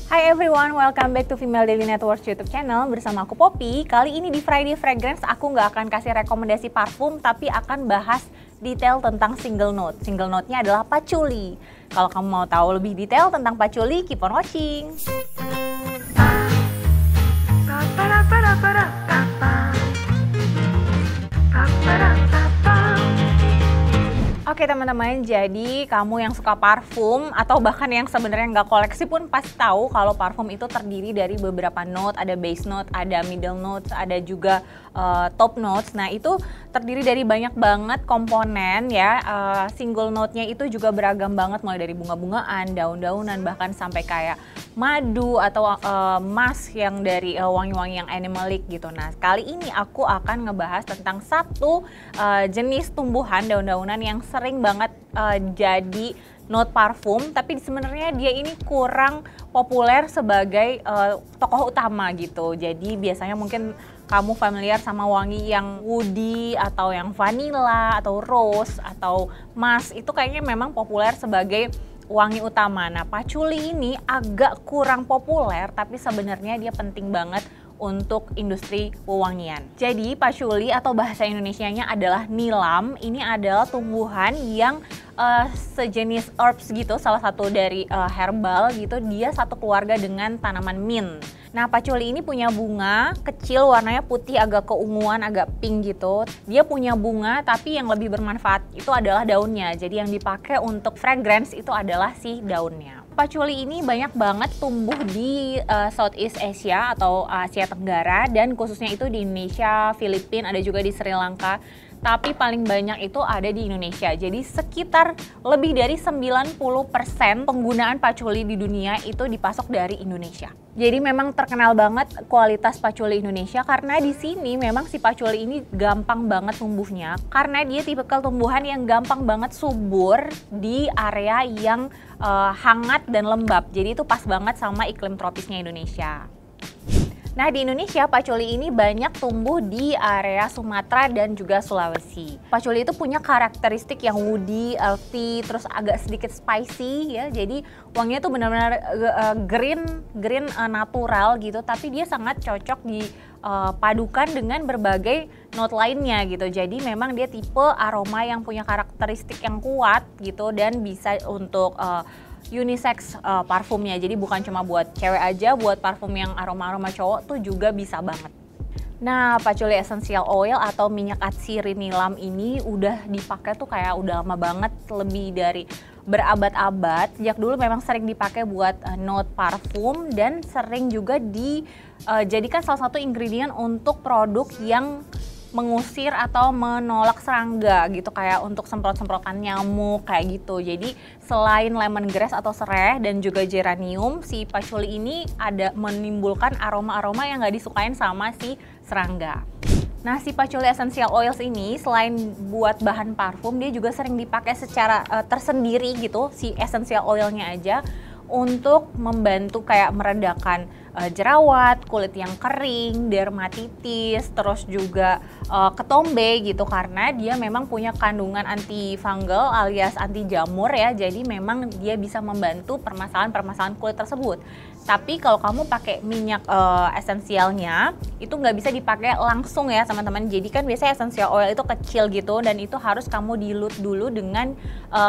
Hi everyone, welcome back to Female Daily Network YouTube channel bersama aku Poppy. Kali ini di Friday Fragrance aku nggak akan kasih rekomendasi parfum, tapi akan bahas detail tentang single note. Single note-nya adalah patchouli. Kalau kamu mau tahu lebih detail tentang patchouli, keep on watching. Oke teman-teman, jadi kamu yang suka parfum atau bahkan yang sebenarnya nggak koleksi pun pasti tahu kalau parfum itu terdiri dari beberapa note, ada base note, ada middle notes, ada juga top notes. Nah itu terdiri dari banyak banget komponen ya. Single note-nya itu juga beragam banget, mulai dari bunga-bungaan, daun-daunan, bahkan sampai kayak madu atau musk yang dari wangi-wangi yang animalic gitu. Nah kali ini aku akan ngebahas tentang satu jenis tumbuhan daun-daunan yang sering banget jadi note parfum, tapi sebenarnya dia ini kurang populer sebagai tokoh utama gitu. Jadi biasanya mungkin kamu familiar sama wangi yang woody atau yang vanilla atau rose atau musk, itu kayaknya memang populer sebagai wangi utama. Nah patchouli ini agak kurang populer, tapi sebenarnya dia penting banget untuk industri wewangian. Jadi patchouli atau bahasa Indonesianya adalah nilam. Ini adalah tumbuhan yang sejenis herbs gitu, salah satu dari herbal gitu. Dia satu keluarga dengan tanaman mint. Nah patchouli ini punya bunga kecil, warnanya putih agak keunguan, agak pink gitu. Dia punya bunga, tapi yang lebih bermanfaat itu adalah daunnya. Jadi yang dipakai untuk fragrance itu adalah si daunnya. Patchouli ini banyak banget tumbuh di Southeast Asia atau Asia Tenggara, dan khususnya itu di Indonesia, Filipina, ada juga di Sri Lanka. Tapi paling banyak itu ada di Indonesia. Jadi sekitar lebih dari 90% penggunaan patchouli di dunia itu dipasok dari Indonesia. Jadi memang terkenal banget kualitas patchouli Indonesia, karena di sini memang si patchouli ini gampang banget tumbuhnya, karena dia tipikal tumbuhan yang gampang banget subur di area yang hangat dan lembab. Jadi itu pas banget sama iklim tropisnya Indonesia. Nah di Indonesia patchouli ini banyak tumbuh di area Sumatera dan juga Sulawesi. Patchouli itu punya karakteristik yang woody, earthy, terus agak sedikit spicy ya. Jadi wanginya tuh benar-benar green natural gitu, tapi dia sangat cocok dipadukan dengan berbagai note lainnya gitu. Jadi memang dia tipe aroma yang punya karakteristik yang kuat gitu, dan bisa untuk unisex parfumnya. Jadi bukan cuma buat cewek aja, buat parfum yang aroma-aroma cowok tuh juga bisa banget. Nah patchouli essential oil atau minyak atsiri nilam ini udah dipakai tuh kayak udah lama banget, lebih dari berabad-abad. Sejak dulu memang sering dipakai buat note parfum, dan sering juga dijadikan salah satu ingredient untuk produk yang mengusir atau menolak serangga gitu, kayak untuk semprot-semprotan nyamuk kayak gitu. Jadi selain lemongrass atau sereh dan juga geranium, si patchouli ini ada menimbulkan aroma-aroma yang nggak disukain sama si serangga. Nah si patchouli essential oils ini selain buat bahan parfum, dia juga sering dipakai secara tersendiri gitu, si essential oilnya aja, untuk membantu kayak meredakan jerawat, kulit yang kering, dermatitis, terus juga ketombe gitu, karena dia memang punya kandungan antifungal alias anti jamur ya. Jadi memang dia bisa membantu permasalahan-permasalahan kulit tersebut. Tapi kalau kamu pakai minyak esensialnya itu nggak bisa dipakai langsung ya teman-teman. Jadi kan biasanya essential oil itu kecil gitu, dan itu harus kamu dilute dulu dengan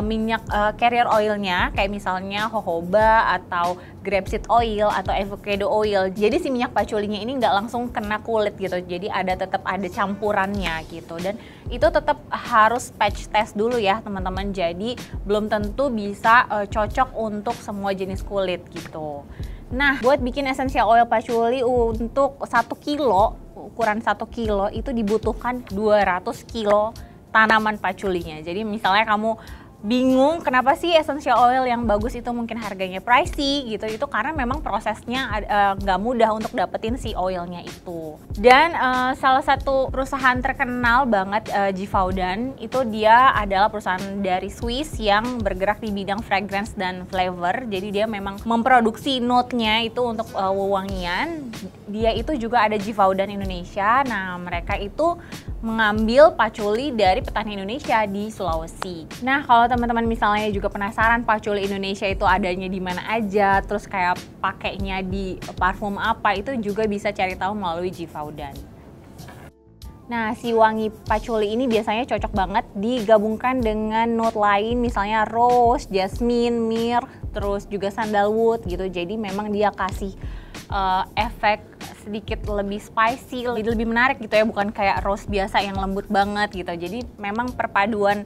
minyak carrier oilnya, kayak misalnya jojoba atau grapeseed oil atau avocado oil. Jadi si minyak patchoulinya ini nggak langsung kena kulit gitu, jadi tetap ada campurannya gitu, dan itu tetap harus patch test dulu ya teman-teman. Jadi belum tentu bisa cocok untuk semua jenis kulit gitu. Nah buat bikin essential oil patchouli untuk 1 kilo, ukuran 1 kilo itu dibutuhkan 200 kilo tanaman patchoulinya. Jadi misalnya kamu bingung kenapa sih essential oil yang bagus itu mungkin harganya pricey gitu, itu karena memang prosesnya nggak mudah untuk dapetin si oilnya itu. Dan salah satu perusahaan terkenal banget Givaudan itu, dia adalah perusahaan dari Swiss yang bergerak di bidang fragrance dan flavor. Jadi dia memang memproduksi note-nya itu untuk wewangian. Dia itu juga ada Givaudan Indonesia. Nah mereka itu mengambil patchouli dari petani Indonesia di Sulawesi. Nah, kalau teman-teman misalnya juga penasaran patchouli Indonesia itu adanya di mana aja, terus kayak pakainya di parfum apa, itu juga bisa cari tahu melalui Givaudan. Nah, si wangi patchouli ini biasanya cocok banget digabungkan dengan note lain, misalnya rose, jasmine, myrrh, terus juga sandalwood gitu. Jadi memang dia kasih efek sedikit lebih spicy, lebih menarik gitu ya, bukan kayak rose biasa yang lembut banget gitu. Jadi memang perpaduan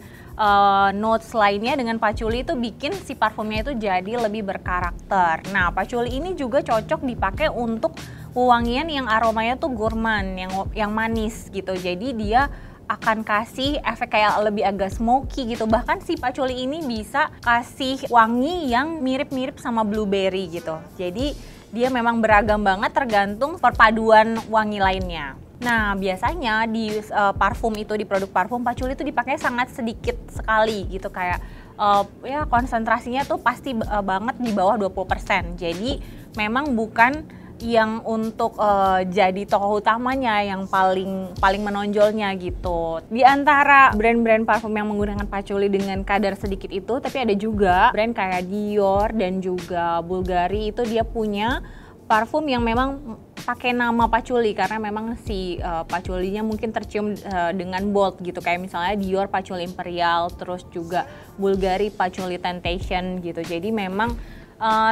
notes lainnya dengan patchouli itu bikin si parfumnya itu jadi lebih berkarakter. Nah, patchouli ini juga cocok dipakai untuk wewangian yang aromanya tuh gourmand, yang manis gitu. Jadi dia akan kasih efek kayak lebih agak smoky gitu. Bahkan si patchouli ini bisa kasih wangi yang mirip-mirip sama blueberry gitu. Jadi dia memang beragam banget tergantung perpaduan wangi lainnya. Nah, biasanya di parfum itu, di produk parfum, patchouli itu dipakai sangat sedikit sekali gitu, kayak ya konsentrasinya tuh pasti banget di bawah 20%. Jadi memang bukan yang untuk jadi tokoh utamanya, yang paling menonjolnya gitu. Di antara brand-brand parfum yang menggunakan patchouli dengan kadar sedikit itu, tapi ada juga brand kayak Dior dan juga Bulgari, itu dia punya parfum yang memang pakai nama patchouli karena memang si patchoulinya mungkin tercium dengan bold gitu, kayak misalnya Dior patchouli Imperial, terus juga Bulgari patchouli Temptation gitu. Jadi memang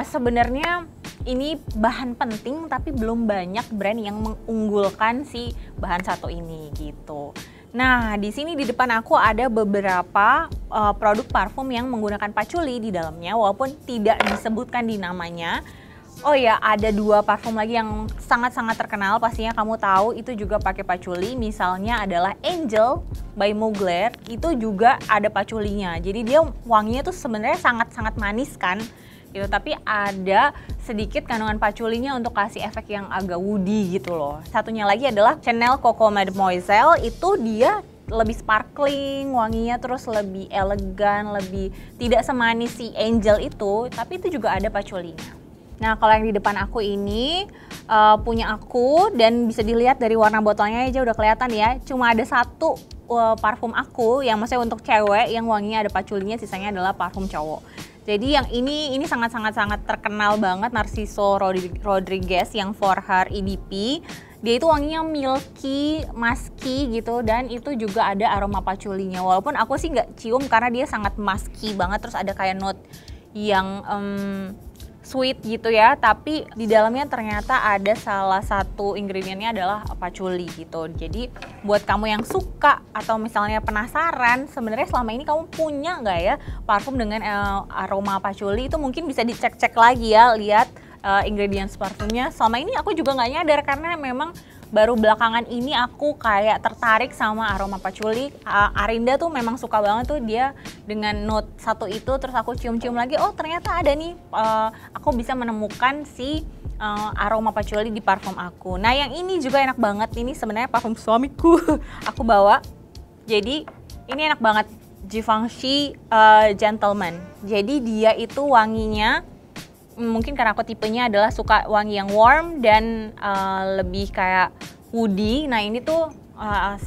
sebenarnya ini bahan penting, tapi belum banyak brand yang mengunggulkan si bahan satu ini gitu. Nah, di sini di depan aku ada beberapa produk parfum yang menggunakan patchouli di dalamnya, walaupun tidak disebutkan di namanya. Oh ya, ada 2 parfum lagi yang sangat-sangat terkenal, pastinya kamu tahu itu juga pakai patchouli. Misalnya adalah Angel by Mugler, itu juga ada patchoulinya. Jadi dia wanginya tuh sebenarnya sangat-sangat manis kan, gitu. Tapi ada sedikit kandungan patchoulinya untuk kasih efek yang agak woody gitu loh. Satunya lagi adalah Chanel Coco Mademoiselle, itu dia lebih sparkling wanginya, terus lebih elegan, lebih tidak semanis si Angel itu, tapi itu juga ada patchoulinya. Nah, kalau yang di depan aku ini punya aku, dan bisa dilihat dari warna botolnya aja udah kelihatan ya. Cuma ada satu parfum aku yang maksudnya untuk cewek yang wanginya ada patchoulinya, sisanya adalah parfum cowok. Jadi yang ini sangat terkenal banget, Narciso Rodriguez yang For Her EDP. Dia itu wanginya milky, musky gitu, dan itu juga ada aroma patchoulinya. Walaupun aku sih nggak cium karena dia sangat musky banget, terus ada kayak note yang sweet gitu ya, tapi di dalamnya ternyata ada salah satu ingredientnya adalah patchouli gitu. Jadi buat kamu yang suka atau misalnya penasaran, sebenarnya selama ini kamu punya nggak ya parfum dengan aroma patchouli, itu mungkin bisa dicek-cek lagi ya, lihat ingredients parfumnya. Selama ini aku juga nggak nyadar karena memang baru belakangan ini aku kayak tertarik sama aroma patchouli. Arinda tuh memang suka banget tuh dia dengan note satu itu, terus aku cium-cium lagi, oh ternyata ada nih, aku bisa menemukan si aroma patchouli di parfum aku. Nah, yang ini juga enak banget, ini sebenarnya parfum suamiku. Aku bawa, jadi ini enak banget, Givenchy Gentleman. Jadi dia itu wanginya, mungkin karena aku tipenya adalah suka wangi yang warm dan lebih kayak woody. Nah, ini tuh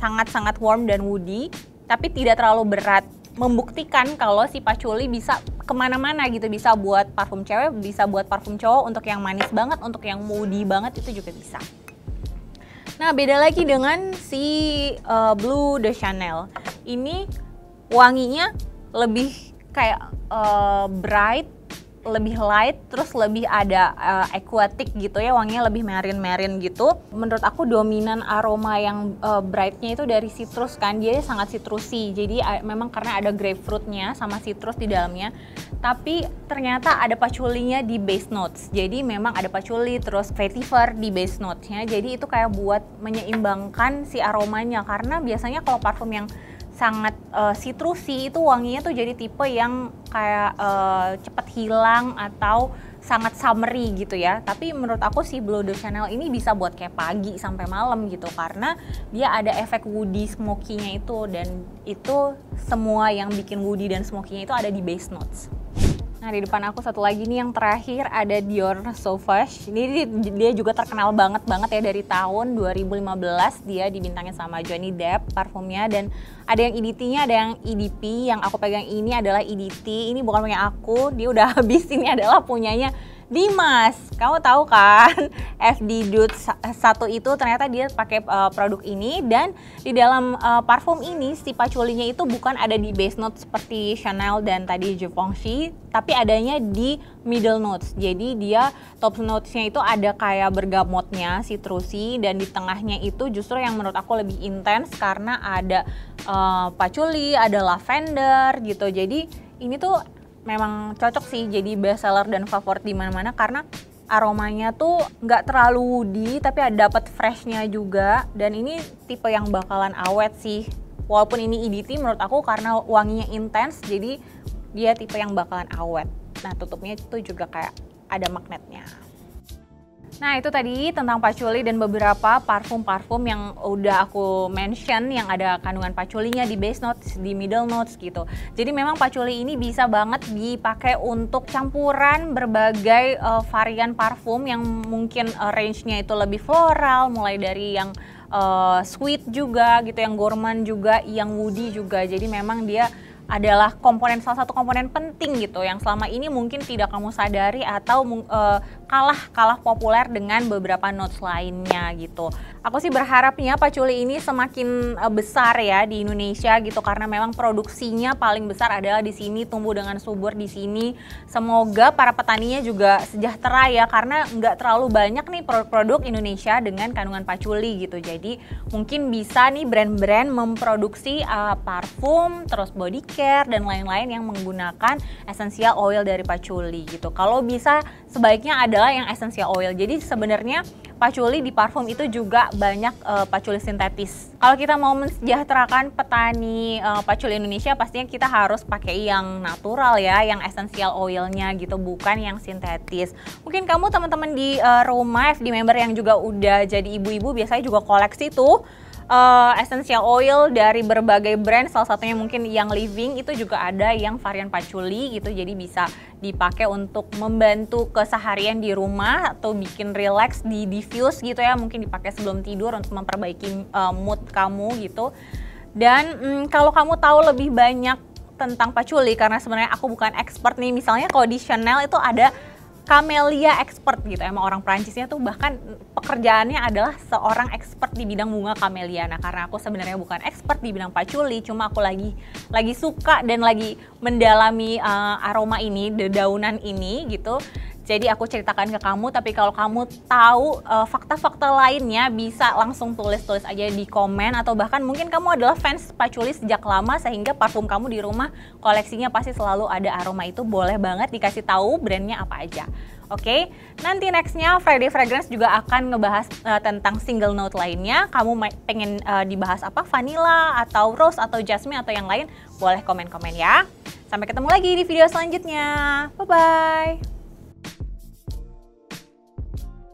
sangat-sangat warm dan woody, tapi tidak terlalu berat. Membuktikan kalau si patchouli bisa kemana-mana gitu, bisa buat parfum cewek, bisa buat parfum cowok, untuk yang manis banget, untuk yang woody banget itu juga bisa. Nah, beda lagi dengan si Bleu de Chanel. Ini wanginya lebih kayak bright, lebih light, terus lebih ada aquatic gitu ya, wanginya lebih marine gitu. Menurut aku dominan aroma yang brightnya itu dari citrus kan, dia sangat citrusy. Jadi memang karena ada grapefruitnya sama citrus di dalamnya, tapi ternyata ada patchoulinya di base notes. Jadi memang ada patchouli terus vetiver di base notesnya. Jadi itu kayak buat menyeimbangkan si aromanya, karena biasanya kalau parfum yang sangat citrusy itu wanginya tuh jadi tipe yang kayak cepet hilang atau sangat summery gitu ya. Tapi menurut aku si Bleu de Chanel ini bisa buat kayak pagi sampai malam gitu, karena dia ada efek woody smoky-nya itu, dan itu semua yang bikin woody dan smoky-nya itu ada di base notes. Nah, di depan aku satu lagi nih yang terakhir ada Dior Sauvage. Ini dia juga terkenal banget ya dari tahun 2015. Dia dibintangin sama Johnny Depp parfumnya, dan ada yang EDT-nya, ada yang EDP. Yang aku pegang ini adalah EDT. Ini bukan punya aku, dia udah habis. Ini adalah punyanya Dimas. Kamu tahu kan, FD Dude 1 itu ternyata dia pakai produk ini, dan di dalam parfum ini si patchoulinya itu bukan ada di base note seperti Chanel dan tadi Givenchy, tapi adanya di middle notes. Jadi dia top notes-nya itu ada kayak bergamotnya, citrusy, dan di tengahnya itu justru yang menurut aku lebih intens karena ada patchouli, ada lavender gitu. Jadi ini tuh memang cocok sih jadi best seller dan favorit di mana-mana karena aromanya tuh nggak terlalu woody tapi ada dapat freshnya juga, dan ini tipe yang bakalan awet sih. Walaupun ini EDT menurut aku karena wanginya intens, jadi dia tipe yang bakalan awet. Nah, tutupnya itu juga kayak ada magnetnya. Nah, itu tadi tentang patchouli dan beberapa parfum-parfum yang udah aku mention yang ada kandungan patchoulinya di base notes, di middle notes gitu. Jadi memang patchouli ini bisa banget dipakai untuk campuran berbagai varian parfum yang mungkin range-nya itu lebih floral, mulai dari yang sweet juga gitu, yang gourmand juga, yang woody juga. Jadi memang dia adalah salah satu komponen penting gitu yang selama ini mungkin tidak kamu sadari atau kalah populer dengan beberapa notes lainnya gitu. Aku sih berharapnya patchouli ini semakin besar ya di Indonesia gitu, karena memang produksinya paling besar adalah di sini, tumbuh dengan subur di sini. Semoga para petaninya juga sejahtera ya, karena nggak terlalu banyak nih produk-produk Indonesia dengan kandungan patchouli gitu. Jadi mungkin bisa nih brand-brand memproduksi parfum, terus body care dan lain-lain yang menggunakan essential oil dari patchouli gitu. Kalau bisa sebaiknya adalah yang essential oil. Jadi sebenarnya patchouli di parfum itu juga banyak patchouli sintetis. Kalau kita mau mensejahterakan petani patchouli Indonesia, pastinya kita harus pakai yang natural ya, yang essential oilnya gitu, bukan yang sintetis. Mungkin kamu teman-teman di rumah FD member yang juga udah jadi ibu-ibu biasanya juga koleksi tuh essential oil dari berbagai brand, salah satunya mungkin yang Living itu juga ada yang varian patchouli gitu, jadi bisa dipakai untuk membantu keseharian di rumah atau bikin relax, di diffuse gitu ya, mungkin dipakai sebelum tidur untuk memperbaiki mood kamu gitu. Dan kalau kamu tahu lebih banyak tentang patchouli, karena sebenarnya aku bukan expert nih, misalnya kalau di Chanel itu ada Camellia expert gitu, emang orang Prancisnya tuh bahkan pekerjaannya adalah seorang expert di bidang bunga camellia. Nah, karena aku sebenarnya bukan expert di bidang patchouli, cuma aku lagi suka dan lagi mendalami aroma ini, dedaunan ini gitu. Jadi aku ceritakan ke kamu, tapi kalau kamu tahu fakta-fakta lainnya bisa langsung tulis aja di komen, atau bahkan mungkin kamu adalah fans patchouli sejak lama sehingga parfum kamu di rumah koleksinya pasti selalu ada aroma itu, boleh banget dikasih tahu brandnya apa aja. Oke, nanti nextnya Friday Fragrance juga akan ngebahas tentang single note lainnya. Kamu pengen dibahas apa? Vanilla atau rose atau jasmine atau yang lain? Boleh komen-komen ya. Sampai ketemu lagi di video selanjutnya. Bye-bye.